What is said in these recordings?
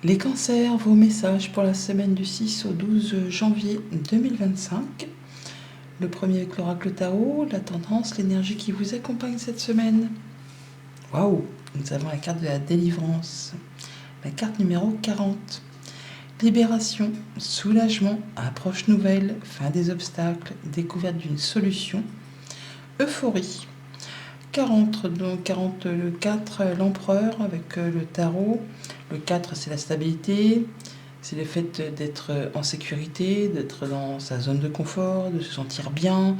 Les cancers, vos messages pour la semaine du 6 au 12 janvier 2025. Le premier avec l'oracle tarot, la tendance, l'énergie qui vous accompagne cette semaine. Waouh, nous avons la carte de la délivrance, la carte numéro 40. Libération, soulagement, approche nouvelle, fin des obstacles, découverte d'une solution, euphorie. 40, donc 40, le 4, l'empereur avec le tarot. Le 4, c'est la stabilité, c'est le fait d'être en sécurité, d'être dans sa zone de confort, de se sentir bien,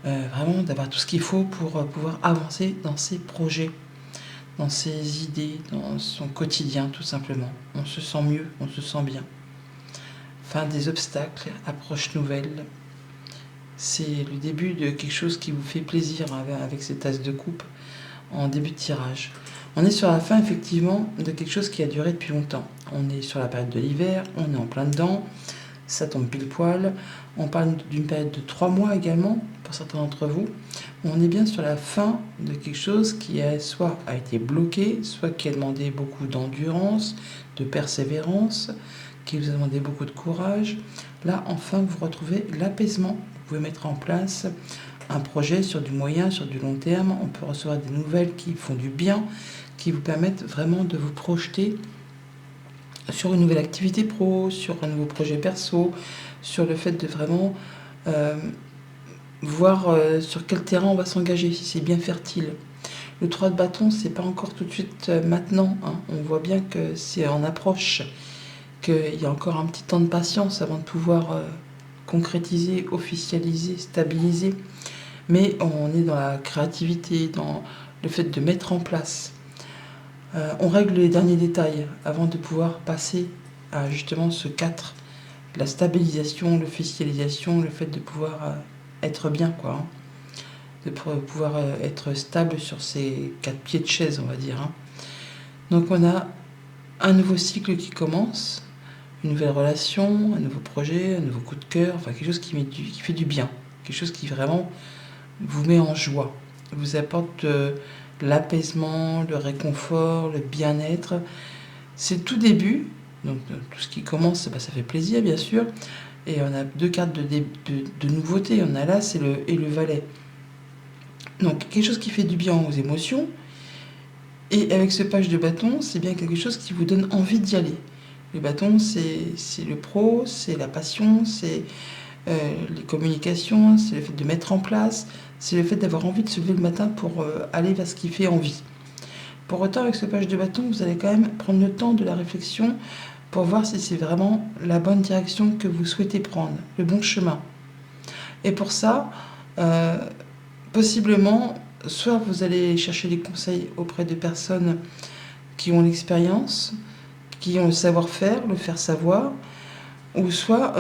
vraiment d'avoir tout ce qu'il faut pour pouvoir avancer dans ses projets, dans ses idées, dans son quotidien tout simplement. On se sent mieux, on se sent bien. Fin des obstacles, approche nouvelle. C'est le début de quelque chose qui vous fait plaisir avec cette as de coupe en début de tirage. On est sur la fin effectivement de quelque chose qui a duré depuis longtemps. On est sur la période de l'hiver, on est en plein dedans, ça tombe pile poil. On parle d'une période de 3 mois également, pour certains d'entre vous. On est bien sur la fin de quelque chose qui soit a été bloqué, soit qui a demandé beaucoup d'endurance, de persévérance, qui vous a demandé beaucoup de courage. Là, enfin, vous retrouvez l'apaisement. Vous pouvez mettre en place un projet sur du moyen, sur du long terme. On peut recevoir des nouvelles qui font du bien, qui vous permettent vraiment de vous projeter sur une nouvelle activité pro, sur un nouveau projet perso, sur le fait de vraiment voir sur quel terrain on va s'engager, si c'est bien fertile. Le 3 de bâton, c'est pas encore tout de suite maintenant, hein. On voit bien que c'est en approche, qu'il y a encore un petit temps de patience avant de pouvoir concrétiser, officialiser, stabiliser. Mais on est dans la créativité, dans le fait de mettre en place. On règle les derniers détails avant de pouvoir passer à justement ce 4, la stabilisation, l'officialisation, le fait de pouvoir être bien, quoi, hein. De pouvoir être stable sur ces 4 pieds de chaise, on va dire, hein. Donc on a un nouveau cycle qui commence, une nouvelle relation, un nouveau projet, un nouveau coup de cœur, enfin quelque chose qui fait du bien, quelque chose qui vraiment vous met en joie, vous apporte l'apaisement, le réconfort, le bien-être. C'est le tout début, donc tout ce qui commence, ça fait plaisir bien sûr. Et on a 2 cartes de nouveauté, on a l'As et le Valet. Donc quelque chose qui fait du bien aux émotions. Et avec ce page de bâton, c'est bien quelque chose qui vous donne envie d'y aller. Le bâton, c'est le pro, c'est la passion, c'est les communications, c'est le fait de mettre en place, c'est le fait d'avoir envie de se lever le matin pour aller vers ce qui fait envie. Pour autant, avec ce page de bâton, vous allez quand même prendre le temps de la réflexion pour voir si c'est vraiment la bonne direction que vous souhaitez prendre, le bon chemin. Et pour ça, possiblement, soit vous allez chercher des conseils auprès de personnes qui ont l'expérience, qui ont le savoir-faire, le faire savoir, ou soit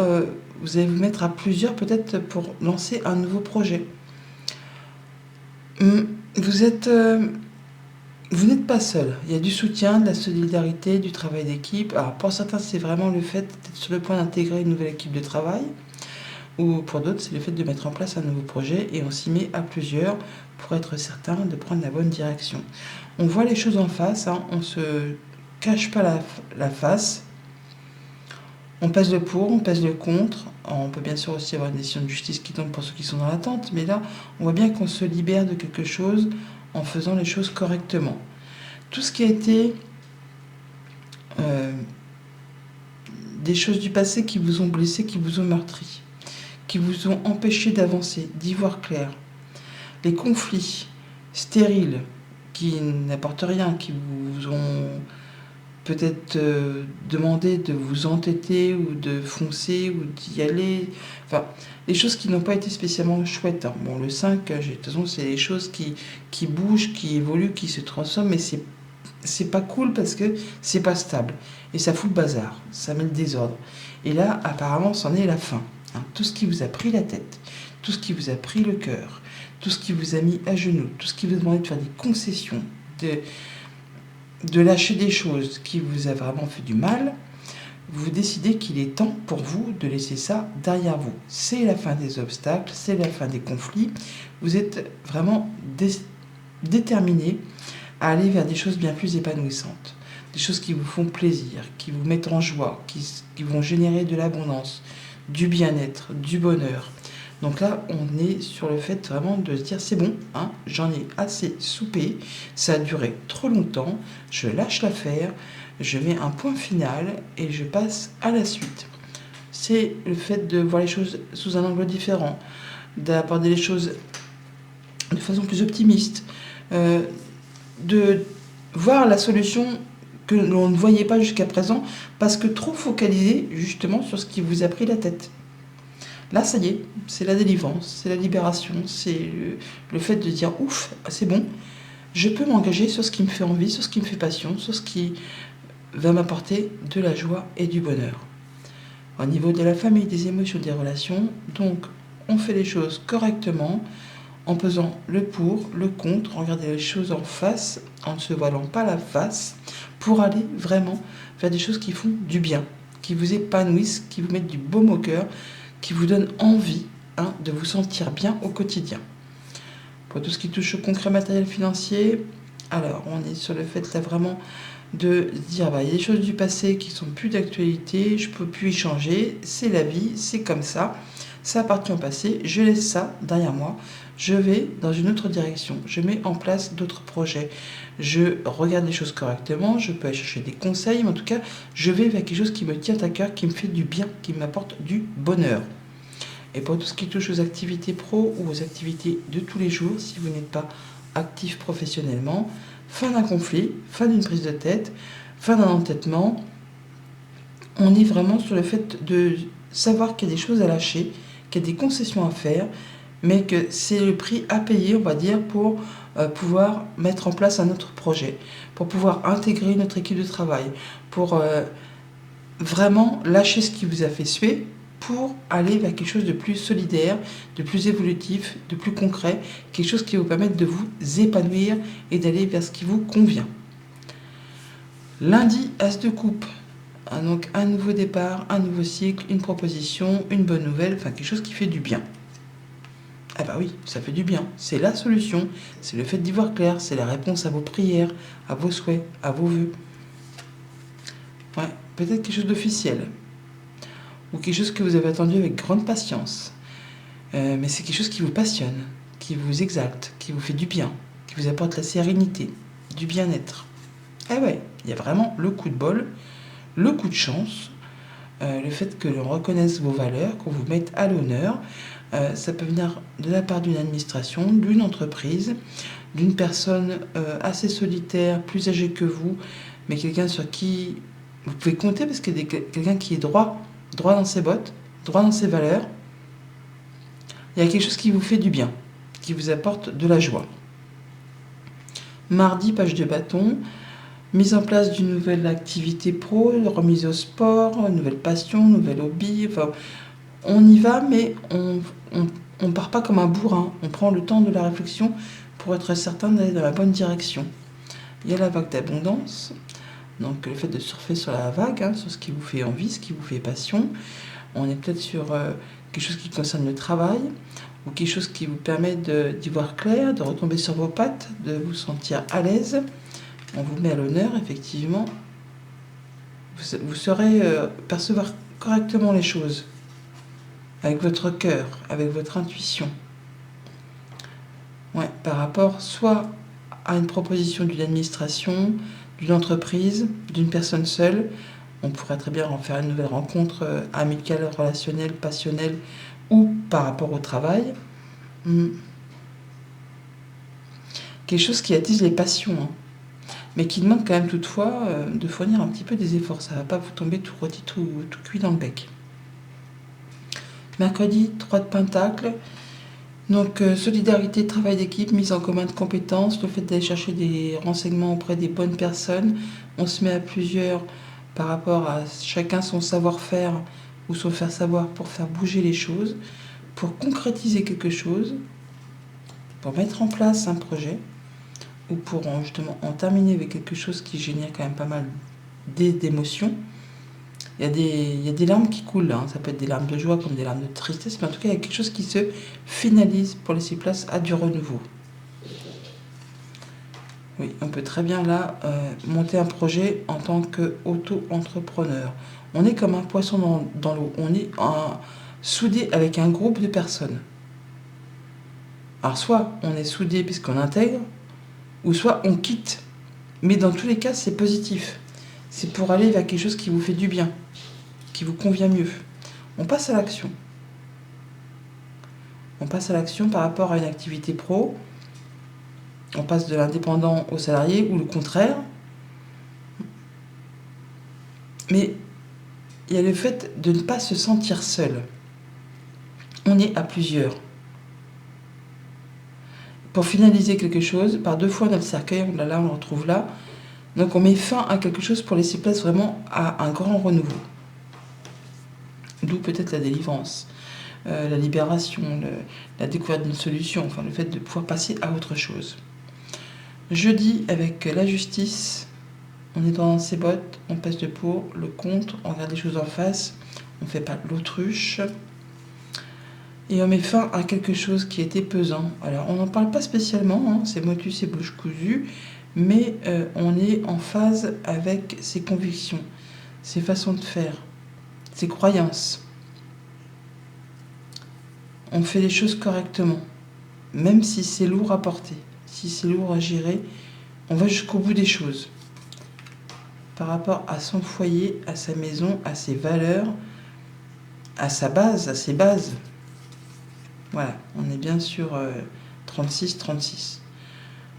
vous allez vous mettre à plusieurs peut-être pour lancer un nouveau projet. Vous n'êtes pas seul. Il y a du soutien, de la solidarité, du travail d'équipe. Alors pour certains, c'est vraiment le fait d'être sur le point d'intégrer une nouvelle équipe de travail. Ou pour d'autres, c'est le fait de mettre en place un nouveau projet et on s'y met à plusieurs pour être certain de prendre la bonne direction. On voit les choses en face, hein. On ne se cache pas la face. On pèse le pour, on pèse le contre. On peut bien sûr aussi avoir une décision de justice qui tombe pour ceux qui sont dans l'attente, mais là, on voit bien qu'on se libère de quelque chose en faisant les choses correctement. Tout ce qui a été des choses du passé qui vous ont blessé, qui vous ont meurtri, qui vous ont empêché d'avancer, d'y voir clair. Les conflits stériles qui n'apportent rien, qui vous ont peut-être demandé de vous entêter ou de foncer ou d'y aller. Enfin, les choses qui n'ont pas été spécialement chouettes, hein. Bon, le 5, de toute façon, c'est les choses qui bougent, qui évoluent, qui se transforment, mais c'est pas cool parce que c'est pas stable. Et ça fout le bazar, ça met le désordre. Et là, apparemment, c'en est la fin, hein. Tout ce qui vous a pris la tête, tout ce qui vous a pris le cœur, tout ce qui vous a mis à genoux, tout ce qui vous a demandé de faire des concessions, de lâcher des choses qui vous a vraiment fait du mal, vous décidez qu'il est temps pour vous de laisser ça derrière vous. C'est la fin des obstacles, c'est la fin des conflits. Vous êtes vraiment déterminé à aller vers des choses bien plus épanouissantes. des choses qui vous font plaisir, qui vous mettent en joie, qui vont générer de l'abondance, du bien-être, du bonheur. Donc là, on est sur le fait vraiment de se dire c'est bon, hein, j'en ai assez soupé, ça a duré trop longtemps, je lâche l'affaire, je mets un point final et je passe à la suite. C'est le fait de voir les choses sous un angle différent, d'aborder les choses de façon plus optimiste, de voir la solution que l'on ne voyait pas jusqu'à présent, parce que trop focalisé justement sur ce qui vous a pris la tête. Là, ça y est, c'est la délivrance, c'est la libération, c'est le fait de dire ouf, c'est bon, je peux m'engager sur ce qui me fait envie, sur ce qui me fait passion, sur ce qui va m'apporter de la joie et du bonheur. Au niveau de la famille, des émotions, des relations, donc on fait les choses correctement, en pesant le pour, le contre, en regardant les choses en face, en ne se voilant pas la face, pour aller vraiment faire des choses qui font du bien, qui vous épanouissent, qui vous mettent du baume au cœur, qui vous donnent envie de vous sentir bien au quotidien. Pour tout ce qui touche au concret matériel financier, alors on est sur le fait là vraiment de dire il y a des choses du passé qui sont plus d'actualité, je ne peux plus y changer, c'est la vie, c'est comme ça appartient au passé, je laisse ça derrière moi, je vais dans une autre direction, je mets en place d'autres projets, je regarde les choses correctement, je peux aller chercher des conseils, mais en tout cas, je vais vers quelque chose qui me tient à cœur, qui me fait du bien, qui m'apporte du bonheur. Et pour tout ce qui touche aux activités pro ou aux activités de tous les jours, si vous n'êtes pas actif professionnellement, fin d'un conflit, fin d'une prise de tête, fin d'un entêtement, on est vraiment sur le fait de savoir qu'il y a des choses à lâcher, qu'il y a des concessions à faire, mais que c'est le prix à payer, on va dire, pour pouvoir mettre en place un autre projet, pour pouvoir intégrer notre équipe de travail, pour vraiment lâcher ce qui vous a fait suer, pour aller vers quelque chose de plus solidaire, de plus évolutif, de plus concret, quelque chose qui va vous permettre de vous épanouir et d'aller vers ce qui vous convient. Lundi, As de coupe. Donc un nouveau départ, un nouveau cycle, une proposition, une bonne nouvelle, enfin quelque chose qui fait du bien. Ah bah oui, ça fait du bien, c'est la solution, c'est le fait d'y voir clair, c'est la réponse à vos prières, à vos souhaits, à vos vœux. Ouais, peut-être quelque chose d'officiel, ou quelque chose que vous avez attendu avec grande patience. Mais c'est quelque chose qui vous passionne, qui vous exalte, qui vous fait du bien, qui vous apporte la sérénité, du bien-être. Ah ouais, il y a vraiment le coup de bol, le coup de chance, le fait que l'on reconnaisse vos valeurs, qu'on vous mette à l'honneur. Ça peut venir de la part d'une administration, d'une entreprise, d'une personne assez solitaire, plus âgée que vous, mais quelqu'un sur qui vous pouvez compter parce que quelqu'un qui est droit dans ses bottes, droit dans ses valeurs. Il y a quelque chose qui vous fait du bien, qui vous apporte de la joie. Mardi, page de bâton, mise en place d'une nouvelle activité pro, remise au sport, nouvelle passion, nouvel hobby. Enfin, on y va, mais on part pas comme un bourrin. On prend le temps de la réflexion pour être certain d'aller dans la bonne direction. Il y a la vague d'abondance, donc le fait de surfer sur la vague, sur ce qui vous fait envie, ce qui vous fait passion. On est peut-être sur quelque chose qui concerne le travail, ou quelque chose qui vous permet d'y voir clair, de retomber sur vos pattes, de vous sentir à l'aise. On vous met à l'honneur, effectivement. Vous saurez percevoir correctement les choses, avec votre cœur, avec votre intuition. Ouais, par rapport soit à une proposition d'une administration, d'une entreprise, d'une personne seule. On pourrait très bien en faire une nouvelle rencontre amicale, relationnelle, passionnelle, ou par rapport au travail. Quelque chose qui attise les passions, mais qui demande quand même toutefois de fournir un petit peu des efforts. Ça ne va pas vous tomber tout rôti, tout cuit dans le bec. Mercredi, 3 de Pentacle. Donc, solidarité, travail d'équipe, mise en commun de compétences, le fait d'aller chercher des renseignements auprès des bonnes personnes. On se met à plusieurs par rapport à chacun son savoir-faire ou son faire savoir pour faire bouger les choses, pour concrétiser quelque chose, pour mettre en place un projet ou pour justement en terminer avec quelque chose qui génère quand même pas mal d'émotions. Il y a des larmes qui coulent là, ça peut être des larmes de joie comme des larmes de tristesse, mais en tout cas il y a quelque chose qui se finalise pour laisser place à du renouveau. Oui, on peut très bien là monter un projet en tant qu'auto-entrepreneur. On est comme un poisson dans l'eau. On est soudé avec un groupe de personnes. Alors soit on est soudé puisqu'on intègre, ou soit on quitte. Mais dans tous les cas, c'est positif. C'est pour aller vers quelque chose qui vous fait du bien, qui vous convient mieux. On passe à l'action. On passe à l'action par rapport à une activité pro. On passe de l'indépendant au salarié ou le contraire. Mais il y a le fait de ne pas se sentir seul. On est à plusieurs. Pour finaliser quelque chose, par 2 fois dans le cercueil, on le retrouve là. Donc on met fin à quelque chose pour laisser place vraiment à un grand renouveau. D'où peut-être la délivrance, la libération, la découverte d'une solution, enfin le fait de pouvoir passer à autre chose. Jeudi, avec la justice, on est dans ses bottes, on pèse le pour, le contre, on regarde les choses en face, on ne fait pas l'autruche. Et on met fin à quelque chose qui était pesant. Alors, on n'en parle pas spécialement, c'est motus et bouche cousue, mais on est en phase avec ses convictions, ses façons de faire, ses croyances. On fait les choses correctement, même si c'est lourd à porter, si c'est lourd à gérer, on va jusqu'au bout des choses. Par rapport à son foyer, à sa maison, à ses valeurs, à sa base, à ses bases. Voilà, on est bien sur 36-36.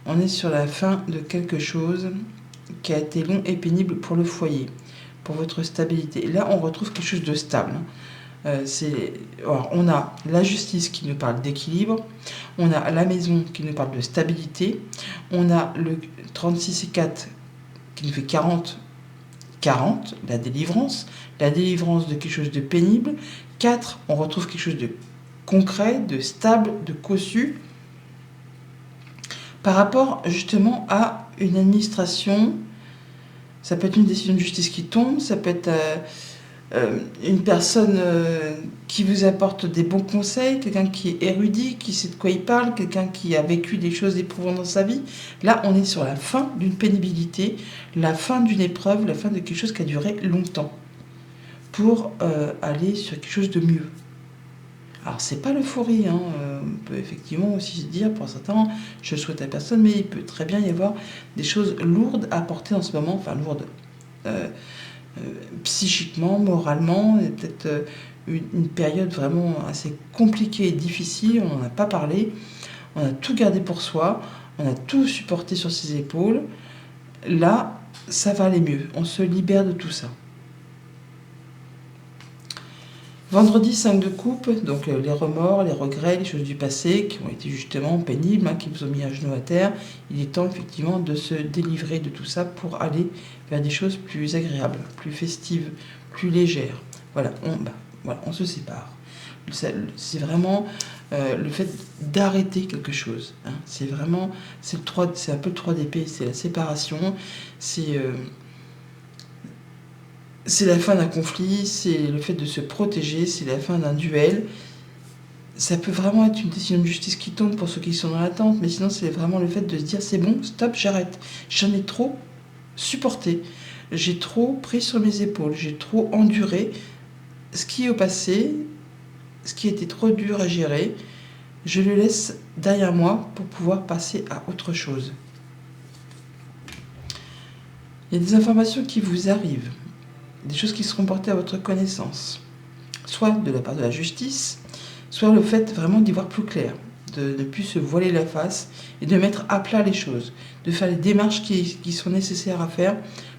On est sur la fin de quelque chose qui a été long et pénible pour le foyer, pour votre stabilité. Et là, on retrouve quelque chose de stable. Alors, on a la justice qui nous parle d'équilibre, on a la maison qui nous parle de stabilité, on a le 36 et 4 qui nous fait 40, la délivrance de quelque chose de pénible. 4, on retrouve quelque chose de concret, de stable, de cossu, par rapport justement à une administration. Ça peut être une décision de justice qui tombe, ça peut être une personne qui vous apporte des bons conseils, quelqu'un qui est érudit, qui sait de quoi il parle, quelqu'un qui a vécu des choses éprouvantes dans sa vie. Là, on est sur la fin d'une pénibilité, la fin d'une épreuve, la fin de quelque chose qui a duré longtemps, pour aller sur quelque chose de mieux. Alors, c'est pas l'euphorie, on peut effectivement aussi se dire, pour certains, je souhaite à personne, mais il peut très bien y avoir des choses lourdes à porter en ce moment, enfin lourdes, psychiquement, moralement, et peut-être une période vraiment assez compliquée et difficile, on n'en a pas parlé, on a tout gardé pour soi, on a tout supporté sur ses épaules. Là, ça va aller mieux, on se libère de tout ça. Vendredi, 5 de coupe, donc les remords, les regrets, les choses du passé qui ont été justement pénibles, qui vous ont mis à genoux à terre. Il est temps effectivement de se délivrer de tout ça pour aller vers des choses plus agréables, plus festives, plus légères. Voilà, on se sépare. C'est vraiment le fait d'arrêter quelque chose. C'est vraiment, c'est un peu le 3 d'épée, c'est la séparation, c'est la fin d'un conflit, c'est le fait de se protéger, c'est la fin d'un duel. Ça peut vraiment être une décision de justice qui tombe pour ceux qui sont dans l'attente, mais sinon c'est vraiment le fait de se dire c'est bon, stop, j'arrête. J'en ai trop supporté, j'ai trop pris sur mes épaules, j'ai trop enduré ce qui est au passé, ce qui était trop dur à gérer. Je le laisse derrière moi pour pouvoir passer à autre chose. Il y a des informations qui vous arrivent, des choses qui seront portées à votre connaissance, soit de la part de la justice, soit le fait vraiment d'y voir plus clair, de ne plus se voiler la face et de mettre à plat les choses, de faire les démarches qui sont nécessaires à faire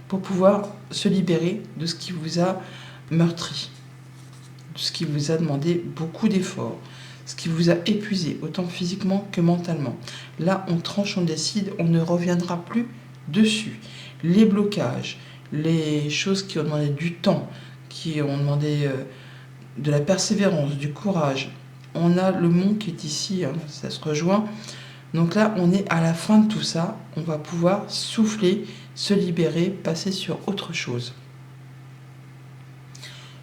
pour pouvoir se libérer de ce qui vous a meurtri, de ce qui vous a demandé beaucoup d'efforts, ce qui vous a épuisé, autant physiquement que mentalement. Là, on tranche, on décide, on ne reviendra plus dessus. Les blocages, les choses qui ont demandé du temps, qui ont demandé de la persévérance, du courage. On a le monde qui est ici, ça se rejoint. Donc là, on est à la fin de tout ça. On va pouvoir souffler, se libérer, passer sur autre chose.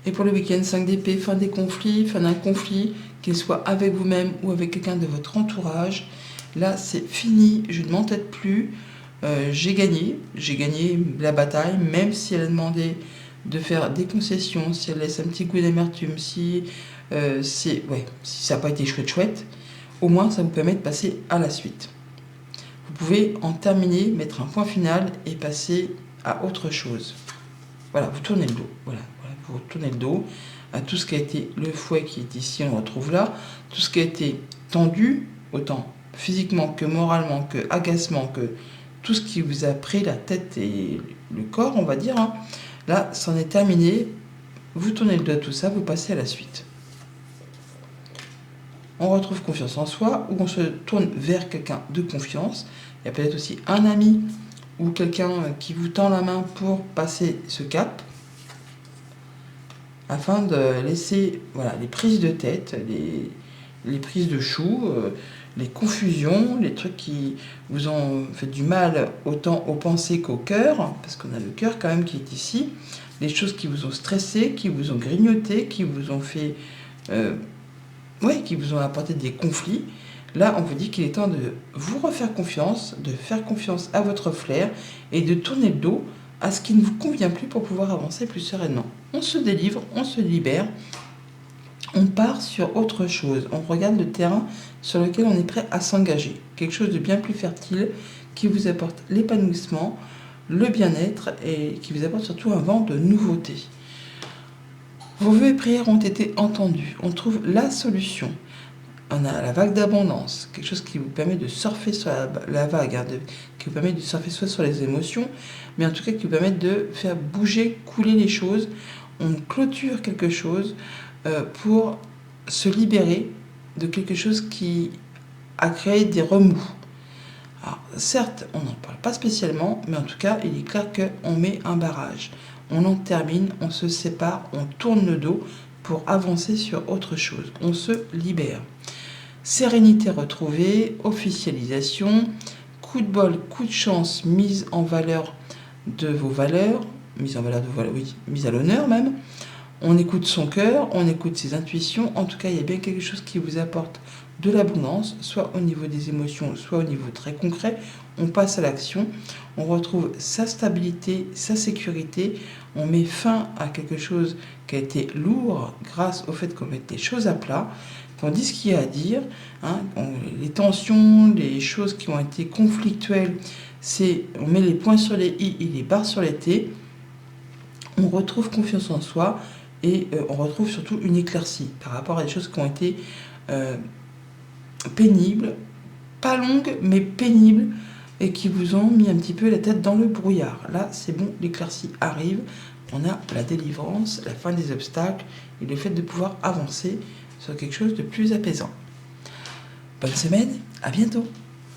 Et pour le week-end, 5 d'épée, fin des conflits, fin d'un conflit, qu'il soit avec vous-même ou avec quelqu'un de votre entourage. Là, c'est fini, je ne m'entête plus. j'ai gagné la bataille, même si elle a demandé de faire des concessions, si elle laisse un petit goût d'amertume, si ça n'a pas été chouette, au moins ça vous permet de passer à la suite. Vous pouvez en terminer, mettre un point final et passer à autre chose. Voilà, vous tournez le dos. Voilà, vous tournez le dos à tout ce qui a été le fouet qui est ici, on le retrouve là, tout ce qui a été tendu, autant physiquement que moralement, que agacement, que tout ce qui vous a pris la tête et le corps, on va dire, hein. Là, c'en est terminé. Vous tournez le dos à tout ça, vous passez à la suite. On retrouve confiance en soi, ou on se tourne vers quelqu'un de confiance. Il y a peut-être aussi un ami ou quelqu'un qui vous tend la main pour passer ce cap, afin de laisser les prises de tête, les prises de chou, les confusions, les trucs qui vous ont fait du mal autant aux pensées qu'au cœur, parce qu'on a le cœur quand même qui est ici, les choses qui vous ont stressé, qui vous ont grignoté, qui vous ont fait... qui vous ont apporté des conflits. Là, on vous dit qu'il est temps de vous refaire confiance, de faire confiance à votre flair et de tourner le dos à ce qui ne vous convient plus pour pouvoir avancer plus sereinement. On se délivre, on se libère, on part sur autre chose. On regarde le terrain sur lequel on est prêt à s'engager. Quelque chose de bien plus fertile qui vous apporte l'épanouissement, le bien-être et qui vous apporte surtout un vent de nouveauté. Vos vœux et prières ont été entendus. On trouve la solution. On a la vague d'abondance, quelque chose qui vous permet de surfer sur la vague, qui vous permet de surfer soit sur les émotions, mais en tout cas qui vous permet de faire bouger, couler les choses. On clôture quelque chose pour se libérer de quelque chose qui a créé des remous. Alors, certes, on n'en parle pas spécialement, mais en tout cas, il est clair qu'on met un barrage. On en termine, on se sépare, on tourne le dos pour avancer sur autre chose. On se libère. Sérénité retrouvée, officialisation, coup de bol, coup de chance, mise en valeur de vos valeurs, mise à l'honneur même. On écoute son cœur, on écoute ses intuitions. En tout cas, il y a bien quelque chose qui vous apporte de l'abondance, soit au niveau des émotions, soit au niveau très concret. On passe à l'action, on retrouve sa stabilité, sa sécurité, on met fin à quelque chose qui a été lourd grâce au fait qu'on mette des choses à plat, qu'on dit ce qu'il y a à dire, les tensions, les choses qui ont été conflictuelles, on met les points sur les i et les barres sur les t, on retrouve confiance en soi et on retrouve surtout une éclaircie par rapport à des choses qui ont été pénibles, pas longues mais pénibles, et qui vous ont mis un petit peu la tête dans le brouillard. Là, c'est bon, l'éclaircie arrive, on a la délivrance, la fin des obstacles, et le fait de pouvoir avancer sur quelque chose de plus apaisant. Bonne semaine, à bientôt.